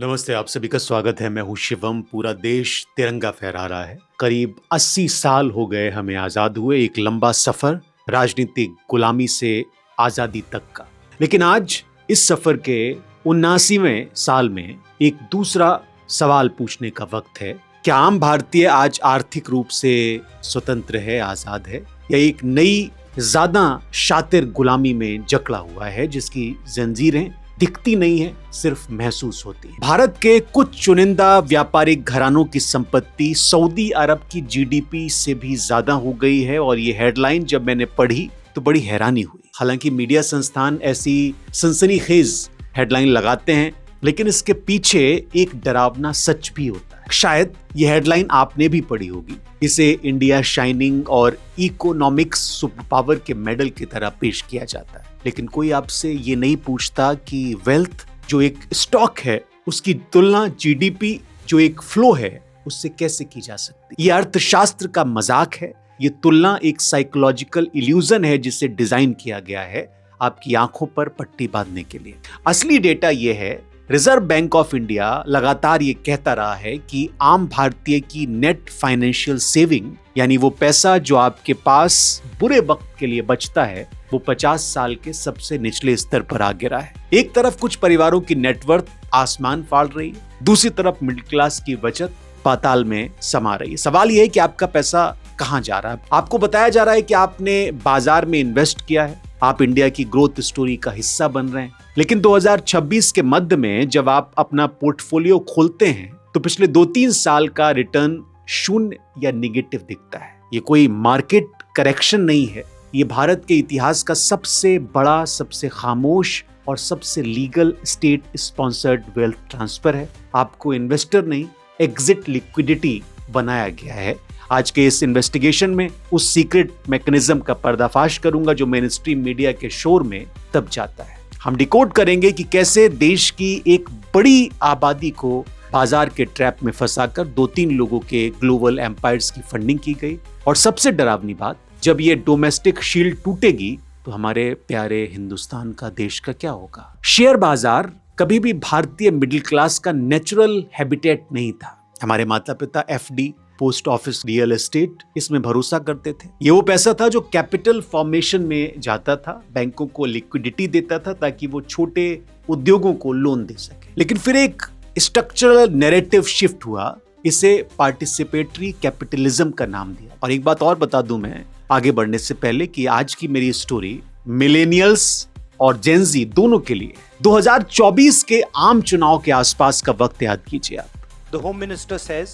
नमस्ते, आप सभी का स्वागत है। मैं हूँ शिवम। पूरा देश तिरंगा फहरा रहा है। करीब 80 साल हो गए हमें आज़ाद हुए, एक लंबा सफ़र राजनीतिक गुलामी से आज़ादी तक का। लेकिन आज इस सफ़र के 79वें साल में एक दूसरा सवाल पूछने का वक्त है। क्या आम भारतीय आज आर्थिक रूप से स्वतंत्र है, आज़ाद है, या एक नई ज़्यादा शातिर गुलामी में जकड़ा हुआ है जिसकी जंजीरें दिखती नहीं है, सिर्फ महसूस होती है। भारत के कुछ चुनिंदा व्यापारिक घरानों की संपत्ति सऊदी अरब की जीडीपी से भी ज्यादा हो गई है और ये हेडलाइन जब मैंने पढ़ी तो बड़ी हैरानी हुई। हालांकि मीडिया संस्थान ऐसी सनसनीखेज हेडलाइन लगाते हैं, लेकिन इसके पीछे एक डरावना सच भी होता है। शायद ये हेडलाइन आपने भी पढ़ी होगी। इसे इंडिया शाइनिंग और इकोनॉमिक्स सुपर पावर के मेडल की तरह पेश किया जाता है, लेकिन कोई आपसे ये नहीं पूछता कि वेल्थ जो एक स्टॉक है उसकी तुलना जीडीपी जो एक फ्लो है उससे कैसे की जा सकती है। ये अर्थशास्त्र का मजाक है। ये तुलना एक साइकोलॉजिकल इल्यूजन है जिसे डिजाइन किया गया है आपकी आंखों पर पट्टी बांधने के लिए। असली डेटा ये है, रिजर्व बैंक ऑफ इंडिया लगातार ये कहता रहा है कि आम भारतीय की नेट फाइनेंशियल सेविंग, यानी वो पैसा जो आपके पास बुरे वक्त के लिए बचता है, वो 50 साल के सबसे निचले स्तर पर आ गिरा है। एक तरफ कुछ परिवारों की नेटवर्थ आसमान फाड़ रही है, दूसरी तरफ मिडिल क्लास की बचत पाताल में समा रही है। सवाल यह है कि आपका पैसा कहां जा रहा है। आपको बताया जा रहा है कि आपने बाजार में इन्वेस्ट किया है, आप इंडिया की ग्रोथ स्टोरी का हिस्सा बन रहे हैं, लेकिन 2026 के मध्य में जब आप अपना पोर्टफोलियो खोलते हैं तो पिछले 2-3 साल का रिटर्न शून्य या निगेटिव दिखता है। ये कोई मार्केट करेक्शन नहीं है, ये भारत के इतिहास का सबसे बड़ा, सबसे खामोश और सबसे legal state sponsored wealth transfer है। आपको इन्वेस्टर नहीं, एग्जिट लिक्विडिटी बनाया गया है। आज के इस इन्वेस्टिगेशन में उस सीक्रेट मैकेनिज्म का पर्दाफाश करूंगा जो मेन स्ट्रीम मीडिया के शोर में दब जाता है। हम डिकोड करेंगे कि कैसे देश की एक बड़ी आबादी को बाजार के ट्रैप में फंसाकर 2-3 लोगों के ग्लोबल एम्पायर्स की फंडिंग की गई, और सबसे डरावनी बात, जब ये डोमेस्टिक शील्ड टूटेगी तो हमारे प्यारे हिंदुस्तान का, देश का क्या होगा। शेयर बाजार कभी भी भारतीय मिडिल क्लास का नेचुरल हैबिटेट नहीं था। हमारे माता पिता FD, post office, real estate, इसमें भरोसा करते थे। ये वो पैसा था जो कैपिटल फॉर्मेशन में जाता था, बैंकों को लिक्विडिटी देता था ताकि वो छोटे उद्योगों को लोन दे सके। लेकिन फिर एक स्ट्रक्चरल नैरेटिव शिफ्ट हुआ, इसे पार्टिसिपेटरी कैपिटलिज्म का नाम दिया। और एक बात और बता दूं मैं आगे बढ़ने से पहले कि आज की मेरी स्टोरी मिलेनियल्स और जेनजी दोनों के लिए 2024 के आम चुनाव के आसपास का वक्त याद कीजिए आप। The Home Minister says,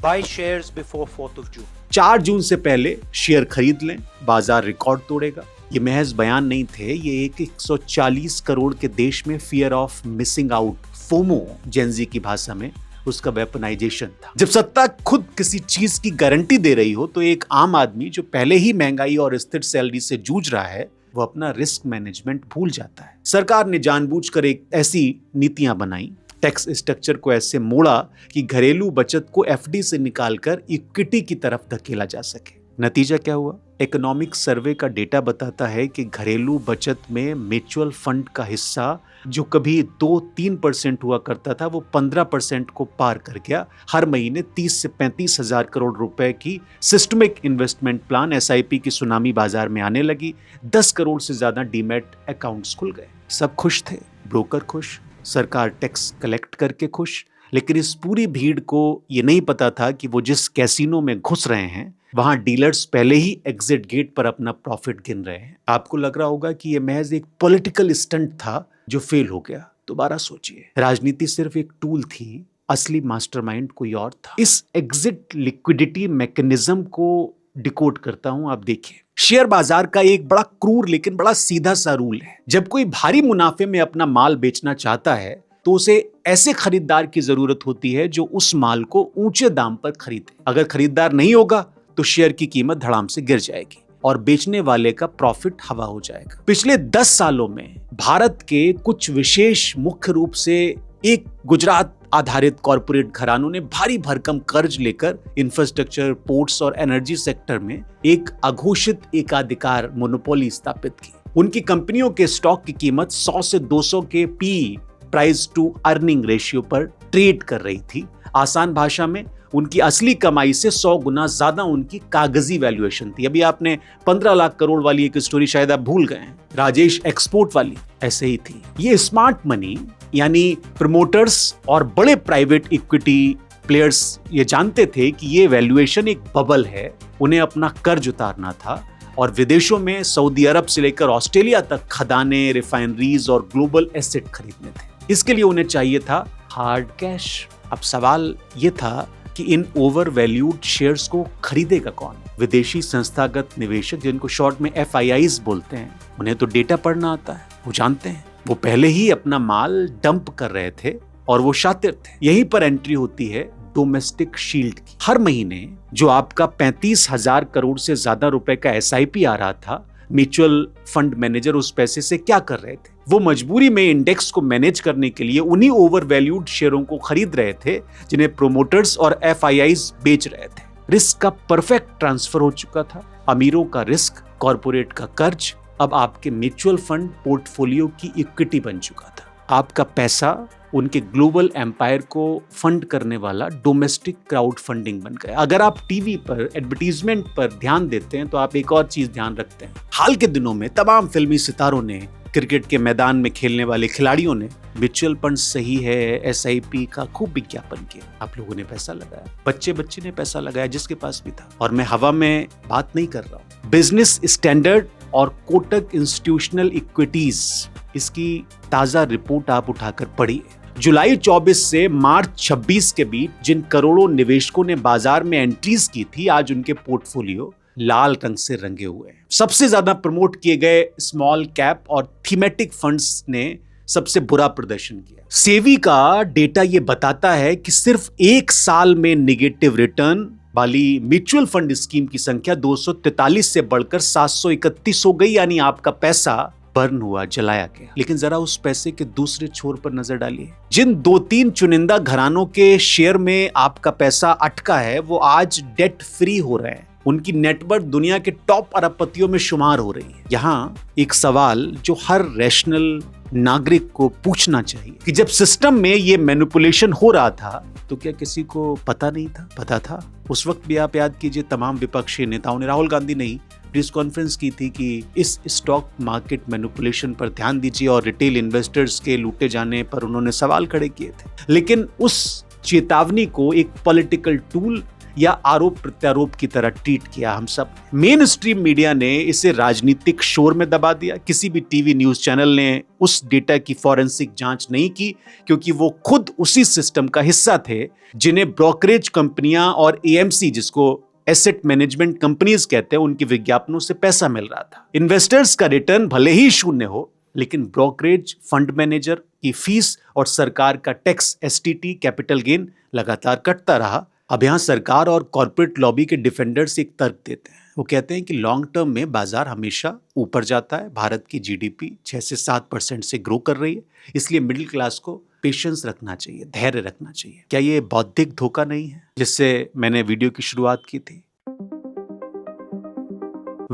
buy shares before 4th of June. 4 जून से पहले शेयर खरीद लें, बाजार रिकॉर्ड तोड़ेगा। ये महज बयान नहीं थे, ये एक 140 करोड़ के देश में fear of missing out, FOMO Gen Z की भाषा में, उसका वेपनाइजेशन था। जब सत्ता खुद किसी चीज की गारंटी दे रही हो तो एक आम आदमी जो पहले ही महंगाई और स्थिर सैलरी से जूझ रहा है, वो अपना रिस्क मैनेजमेंट भूल जाता है। सरकार ने जानबूझकर एक ऐसी नीतियां बनाई, टैक्स स्ट्रक्चर को ऐसे मोड़ा कि घरेलू बचत को एफडी से निकालकर इक्विटी की तरफ धकेला जा सके। नतीजा क्या हुआ? इकोनॉमिक सर्वे का डेटा बताता है कि घरेलू बचत में म्यूचुअल फंड का हिस्सा जो कभी 2-3% हुआ करता था, वो 15% को पार कर गया। हर महीने 30 से 35 हजार करोड़ रुपए की सिस्टमिक इन्वेस्टमेंट प्लान, एसआईपी की सुनामी बाजार में आने लगी। 10 करोड़ से ज्यादा डीमैट अकाउंट्स खुल गए। सब खुश थे, ब्रोकर खुश, सरकार टैक्स कलेक्ट करके खुश। लेकिन इस पूरी भीड़ को ये नहीं पता था कि वो जिस कैसीनो में घुस रहे हैं वहां डीलर्स पहले ही एग्जिट गेट पर अपना प्रॉफिट गिन रहे हैं। आपको लग रहा होगा कि ये महज एक पॉलिटिकल स्टंट था जो फेल हो गया। दोबारा सोचिए, राजनीति सिर्फ एक टूल थी, असली मास्टरमाइंड कोई और था। इस एग्जिट लिक्विडिटी मैकेनिज्म को डिकोड करता हूं, आप देखिए। शेयर बाजार का एक बड़ा क्रूर लेकिन बड़ा सीधा सा रूल है, जब कोई भारी मुनाफे में अपना माल बेचना चाहता है तो उसे ऐसे खरीदार की जरूरत होती है जो उस माल को ऊंचे दाम पर खरीदे। अगर खरीदार नहीं होगा तो शेयर की कीमत धड़ाम से गिर जाएगी और बेचने वाले का प्रॉफिट हवा हो जाएगा। पिछले 10 सालों में भारत के कुछ विशेष, मुख्य रूप से एक गुजरात आधारित कॉरपोरेट घरानों ने भारी भरकम कर्ज लेकर इंफ्रास्ट्रक्चर, पोर्ट्स और एनर्जी सेक्टर में एक अघोषित एकाधिकार मोनोपोली स्थापित की। उनकी कंपनियों के स्टॉक की कीमत 100 से 200 के P price to earning ratio पर ट्रेड कर रही थी। आसान भाषा में उनकी असली कमाई से 100 गुना ज्यादा उनकी कागजी वैल्यूएशन थी। अभी आपने 15 लाख करोड़ वाली एक स्टोरी शायद आप भूल गए हैं, राजेश एक्सपोर्ट वाली ऐसे ही थी। ये स्मार्ट मनी यानी प्रमोटर्स और बड़े प्राइवेट इक्विटी प्लेयर्स ये जानते थे कि ये वैल्यूएशन एक बबल है, उन्हें अपना कर्ज उतारना था और विदेशों में सऊदी अरब से लेकर ऑस्ट्रेलिया तक खदानें, रिफाइनरीज और ग्लोबल एसेट खरीदने थे। इसके लिए उन्हें चाहिए था हार्ड कैश। अब सवाल ये था कि इन ओवर वैल्यूड शेयर्स को खरीदेगा कौन? विदेशी संस्थागत निवेशक, जिनको शॉर्ट में FIIs बोलते हैं, उन्हें तो डेटा पढ़ना आता है, वो जानते हैं। वो पहले ही अपना माल डंप कर रहे थे और वो शातिर थे। यहीं पर एंट्री होती है डोमेस्टिक शील्ड की। हर महीने जो आपका 35,000 करोड़ से ज्यादा रुपए का SIP आ रहा था, म्यूचुअल फंड मैनेजर उस पैसे से क्या कर रहे थे? वो मजबूरी में इंडेक्स को मैनेज करने के लिए उन्हीं ओवर वैल्यूड शेयरों को खरीद रहे थे जिन्हें प्रोमोटर्स और FIIs बेच रहे थे। रिस्क का परफेक्ट ट्रांसफर हो चुका था। अमीरों का रिस्क, कॉर्पोरेट का कर्ज अब आपके म्यूचुअल फंड पोर्टफोलियो की इक्विटी बन चुका था। आपका पैसा उनके ग्लोबल एम्पायर को फंड करने वाला डोमेस्टिक क्राउड फंडिंग बन गया। अगर आप टीवी पर एडवर्टीजमेंट पर ध्यान देते हैं तो आप एक और चीज ध्यान रखते हैं। हाल के दिनों में तमाम फिल्मी सितारों ने, क्रिकेट के मैदान में खेलने वाले खिलाड़ियों ने म्यूचुअल फंड सही है, SIP का खूब विज्ञापन किया। आप लोगों ने पैसा लगाया, बच्चे ने पैसा लगाया जिसके पास भी था। और मैं हवा में बात नहीं कर रहा हूं। बिजनेस स्टैंडर्ड और कोटक इंस्टीट्यूशनल इक्विटीज, इसकी ताजा रिपोर्ट आप उठाकर पढ़िए। जुलाई 24 से मार्च 26 के बीच जिन करोड़ों निवेशकों ने बाजार में एंट्रीज की थी, आज उनके पोर्टफोलियो लाल रंग से रंगे हुए हैं। सबसे ज्यादा प्रमोट किए गए स्मॉल कैप और थीमेटिक फंड्स ने सबसे बुरा प्रदर्शन किया। सेबी का डेटा ये बताता है कि सिर्फ एक साल में निगेटिव रिटर्न वाली म्यूचुअल फंड स्कीम की संख्या 243 से बढ़कर 731 हो गई, यानी आपका पैसा बर्न हुआ, जलाया गया। लेकिन जरा उस पैसे के दूसरे छोर पर नजर डालिए। जिन 2-3 चुनिंदा घरानों के शेयर में आपका पैसा अटका है, वो आज डेट फ्री हो रहे हैं। उनकी नेटवर्थ दुनिया के टॉप अरबपतियों में शुमार हो रही है। यहाँ एक सवाल जो हर रैशनल नागरिक को पूछना चाहिए कि जब सिस्टम में ये मैनिपुलेशन हो रहा था तो क्या किसी को पता नहीं था? पता था। उस वक्त भी आप याद कीजिए, तमाम विपक्षी नेताओं ने, राहुल गांधी ने ही प्रेस कॉन्फ्रेंस की थी कि इस स्टॉक मार्केट मैनिपुलेशन पर ध्यान दीजिए, और रिटेल इन्वेस्टर्स के लूटे जाने पर उन्होंने सवाल खड़े किए थे। लेकिन उस चेतावनी को एक पॉलिटिकल टूल या आरोप प्रत्यारोप की तरह ट्रीट किया हम सब। मेन स्ट्रीम मीडिया ने इसे राजनीतिक शोर में दबा दिया। किसी भी टीवी न्यूज चैनल ने उस डेटा की फॉरेंसिक जांच नहीं की, क्योंकि वो खुद उसी सिस्टम का हिस्सा थे जिन्हें ब्रोकरेज कंपनियां और AMC, जिसको एसेट मैनेजमेंट कंपनीज कहते हैं, उनके विज्ञापनों से पैसा मिल रहा था। इन्वेस्टर्स का रिटर्न भले ही शून्य हो, लेकिन ब्रोकरेज, फंड मैनेजर की फीस और सरकार का टैक्स, STT, कैपिटल गेन लगातार कटता रहा। अब यहाँ सरकार और कॉर्पोरेट लॉबी के डिफेंडर्स एक तर्क देते हैं। वो कहते हैं कि लॉन्ग टर्म में बाजार हमेशा ऊपर जाता है। भारत की GDP 6 से 7% से ग्रो कर रही है, इसलिए मिडिल क्लास को पेशेंस रखना चाहिए, धैर्य रखना चाहिए। क्या ये बौद्धिक धोखा नहीं है जिससे मैंने वीडियो की शुरुआत की थी?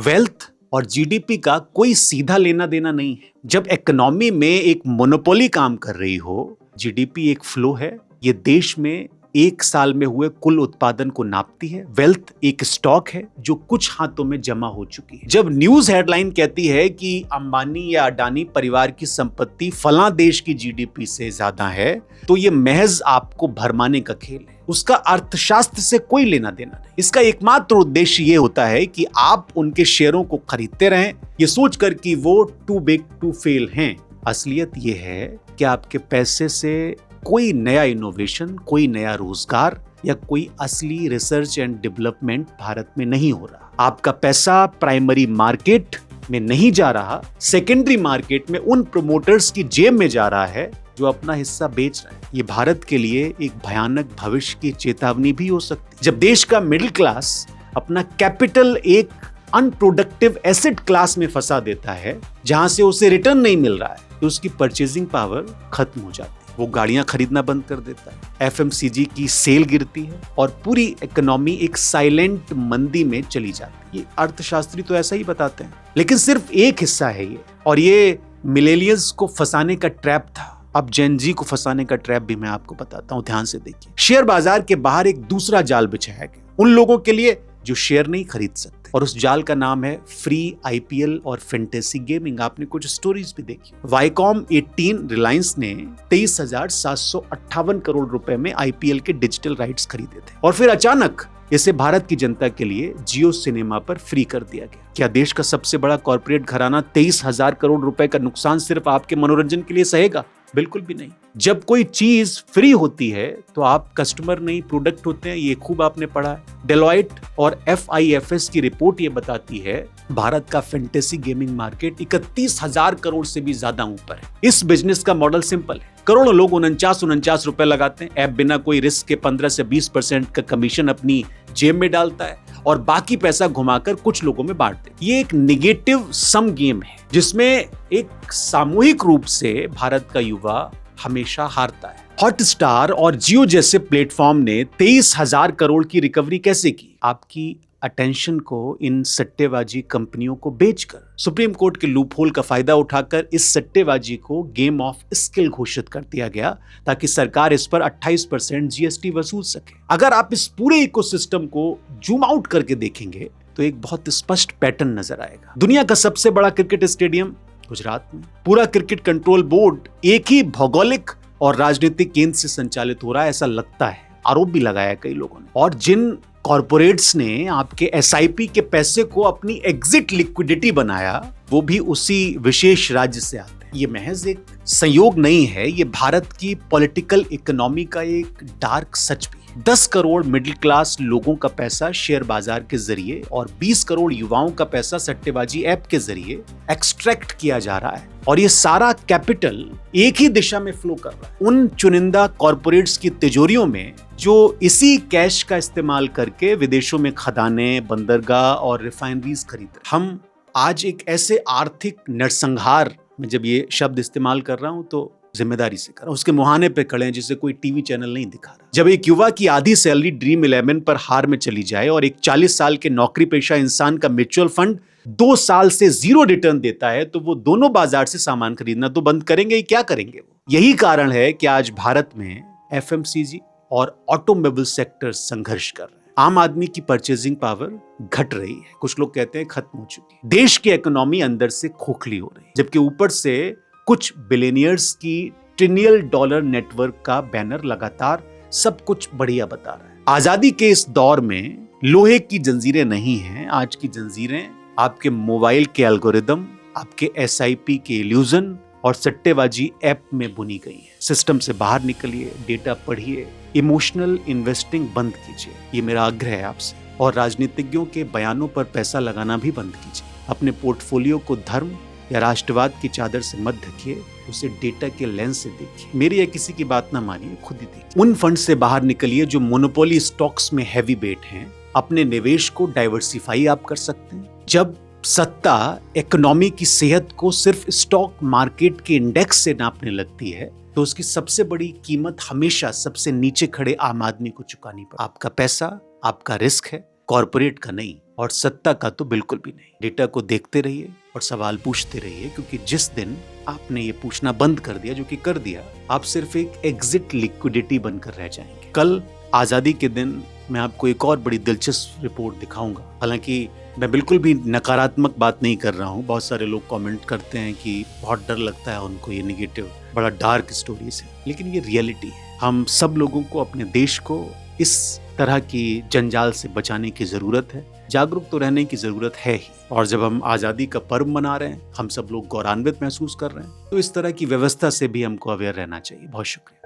वेल्थ और GDP का कोई सीधा लेना देना नहीं है। जब इकोनॉमी में एक मोनोपोली काम कर रही हो, GDP एक फ्लो है, ये देश में एक साल में हुए कुल उत्पादन को नापती है। वेल्थ एक स्टॉक है जो कुछ हाथों में जमा हो चुकी है। जब न्यूज हेडलाइन कहती है कि अंबानी या अडानी परिवार की संपत्ति फलां देश की GDP से ज्यादा है, तो ये महज आपको भरमाने का खेल है। उसका अर्थशास्त्र से कोई लेना देना नहीं। इसका एकमात्र उद्देश्य ये होता है कि आप उनके शेयरों को खरीदते रहें, ये सोचकर कि वो टू बिग टू फेल हैं। असलियत ये है कि आपके पैसे से कोई नया इनोवेशन, कोई नया रोजगार या कोई असली रिसर्च एंड डेवलपमेंट भारत में नहीं हो रहा। आपका पैसा प्राइमरी मार्केट में नहीं जा रहा, सेकेंडरी मार्केट में उन प्रमोटर्स की जेब में जा रहा है जो अपना हिस्सा बेच रहे हैं। ये भारत के लिए एक भयानक भविष्य की चेतावनी भी हो सकती है। जब देश का मिडिल क्लास अपना कैपिटल एक अनप्रोडक्टिव एसेट क्लास में फंसा देता है जहां से उसे रिटर्न नहीं मिल रहा है, तो उसकी परचेजिंग पावर खत्म हो जाती है। वो गाड़ियां खरीदना बंद कर देता है, FMCG की सेल गिरती है और पूरी इकोनॉमी एक साइलेंट मंदी में चली जाती है। ये अर्थशास्त्री तो ऐसा ही बताते हैं, लेकिन सिर्फ एक हिस्सा है ये, और ये मिलेनियल्स को फंसाने का ट्रैप था। अब जेन जी को फंसाने का ट्रैप भी मैं आपको बताता हूं, ध्यान से देखिए। शेयर बाजार के बाहर एक दूसरा जाल बिछाया गया उन लोगों के लिए जो शेयर नहीं खरीद सकते, और उस जाल का नाम है फ्री आईपीएल और फैंटेसी गेमिंग। आपने कुछ स्टोरीज भी देखी। वाईकॉम 18 रिलायंस ने 23,758 करोड़ रुपए में आईपीएल के डिजिटल राइट्स खरीदे थे, और फिर अचानक इसे भारत की जनता के लिए जियो सिनेमा पर फ्री कर दिया गया। क्या देश का सबसे बड़ा कॉर्पोरेट घराना 23,000 करोड़ रुपए का नुकसान सिर्फ आपके मनोरंजन के लिए सहेगा? बिल्कुल भी नहीं। जब कोई चीज फ्री होती है तो आप कस्टमर नहीं प्रोडक्ट होते हैं, ये खूब आपने पढ़ा है। डेलॉयट और FIFS की रिपोर्ट ये बताती है भारत का फैंटेसी गेमिंग मार्केट 31,000 करोड़ से भी ज्यादा ऊपर है। इस बिजनेस का मॉडल सिंपल है। करोड़ों लोग 49 रुपए लगाते हैं, ऐप बिना कोई रिस्क के 15 से 20% का कमीशन अपनी जेब में डालता है और बाकी पैसा घुमाकर कुछ लोगों में बांटते हैं। ये एक नेगेटिव सम गेम है जिसमें एक सामूहिक रूप से भारत का युवा हमेशा हारता है। हॉटस्टार और जियो जैसे प्लेटफॉर्म ने 23,000 करोड़ की रिकवरी कैसे की? आपकी अटेंशन को इन सट्टेबाजी कंपनियों को बेचकर। सुप्रीम कोर्ट के लूपहोल का फायदा उठाकर इस सट्टेबाजी को गेम ऑफ स्किल घोषित कर दिया गया ताकि सरकार इस पर 28% जीएसटी वसूल सके। अगर आप इस पूरे इकोसिस्टम को जूम आउट करके देखेंगे तो एक बहुत स्पष्ट पैटर्न नजर आएगा। दुनिया का सबसे बड़ा क्रिकेट स्टेडियम गुजरात में, पूरा क्रिकेट कंट्रोल बोर्ड एक ही भौगोलिक और राजनीतिक केंद्र से संचालित हो रहा है, ऐसा लगता है। आरोप भी लगाया कई लोगों ने। और जिन कॉर्पोरेट्स ने आपके SIP के पैसे को अपनी एग्जिट लिक्विडिटी बनाया, वो भी उसी विशेष राज्य से आते हैं। ये महज एक संयोग नहीं है, ये भारत की पॉलिटिकल इकोनॉमी का एक डार्क सच भी है। 10 करोड़ मिडिल क्लास लोगों का पैसा शेयर बाजार के जरिए और 20 करोड़ युवाओं का पैसा सट्टेबाजी ऐप के जरिए एक्सट्रैक्ट किया जा रहा है, और ये सारा कैपिटल एक ही दिशा में फ्लो कर रहा है उन चुनिंदा कॉर्पोरेट्स की तिजोरियों में जो इसी कैश का इस्तेमाल करके विदेशों में खदानें, बंदरगाह और रिफाइनरीज खरीद रहे। हम आज एक ऐसे आर्थिक नरसंहार में, जब ये शब्द इस्तेमाल कर रहा हूं तो जिम्मेदारी से कर रहा हूं, उसके मुहाने पे खड़े हैं जिसे कोई टीवी चैनल नहीं दिखा रहा। जब एक युवा की आधी सैलरी ड्रीम 11 पर हार में चली जाए और एक 40 साल के नौकरी पेशा इंसान का म्यूचुअल फंड 2 साल से 0 रिटर्न देता है, तो वो दोनों बाजार से सामान खरीदना तो बंद करेंगे ही, क्या करेंगे वो? यही कारण है कि आज भारत में FMCG और ऑटोमोबाइल सेक्टर संघर्ष कर रहे हैं। आम आदमी की परचेजिंग पावर घट रही है, कुछ लोग कहते हैं खत्म हो चुकी है। देश की इकोनॉमी अंदर से खोखली हो रही है, जबकि ऊपर से कुछ बिलियनियर्स की ट्रिलियन डॉलर नेटवर्क का बैनर लगातार सब कुछ बढ़िया बता रहा है। आजादी के इस दौर में लोहे की जंजीरें नहीं हैं, आज की जंजीरें आपके मोबाइल के एल्गोरिदम, आपके SIP के इल्यूजन और सट्टेबाजी ऐप में बुनी गई है। सिस्टम से बाहर निकलिए, डेटा पढ़िए, इमोशनल इन्वेस्टिंग बंद कीजिए, ये मेरा आग्रह है आपसे। और राजनीतिज्ञों के बयानों पर पैसा लगाना भी बंद कीजिए। अपने पोर्टफोलियो को धर्म या राष्ट्रवाद की चादर से मत ढकिए, उसे डेटा के लेंस से देखिए। मेरी या किसी की बात ना मानिए, खुद ही देखिए। उन फंड से बाहर निकलिए जो मोनोपोली स्टॉक्स में हैवी वेट हैं। अपने निवेश को डाइवर्सिफाई आप कर सकते हैं। जब सत्ता इकोनॉमी की सेहत को सिर्फ स्टॉक मार्केट के इंडेक्स से नापने लगती है तो उसकी सबसे बड़ी कीमत हमेशा सबसे नीचे खड़े आम आदमी को चुकानी पड़ती है। आपका पैसा आपका रिस्क है, कॉर्पोरेट का नहीं, और सत्ता का तो बिल्कुल भी नहीं। डेटा को देखते रहिए और सवाल पूछते रहिए, क्योंकि जिस दिन आपने ये पूछना बंद कर दिया, जो कि कर दिया, आप सिर्फ एक एग्जिट लिक्विडिटी बनकर रह जाएंगे। कल आजादी के दिन मैं आपको एक और बड़ी दिलचस्प रिपोर्ट दिखाऊंगा। हालांकि मैं बिल्कुल भी नकारात्मक बात नहीं कर रहा हूँ। बहुत सारे लोग कमेंट करते हैं कि बहुत डर लगता है उनको, ये नेगेटिव बड़ा डार्क स्टोरीज है, लेकिन ये रियलिटी है। हम सब लोगों को अपने देश को इस तरह की जंजाल से बचाने की जरूरत है, जागरूक तो रहने की जरूरत है ही। और जब हम आजादी का पर्व मना रहे हैं, हम सब लोग गौरवान्वित महसूस कर रहे हैं, तो इस तरह की व्यवस्था से भी हमको अवेयर रहना चाहिए। बहुत शुक्रिया।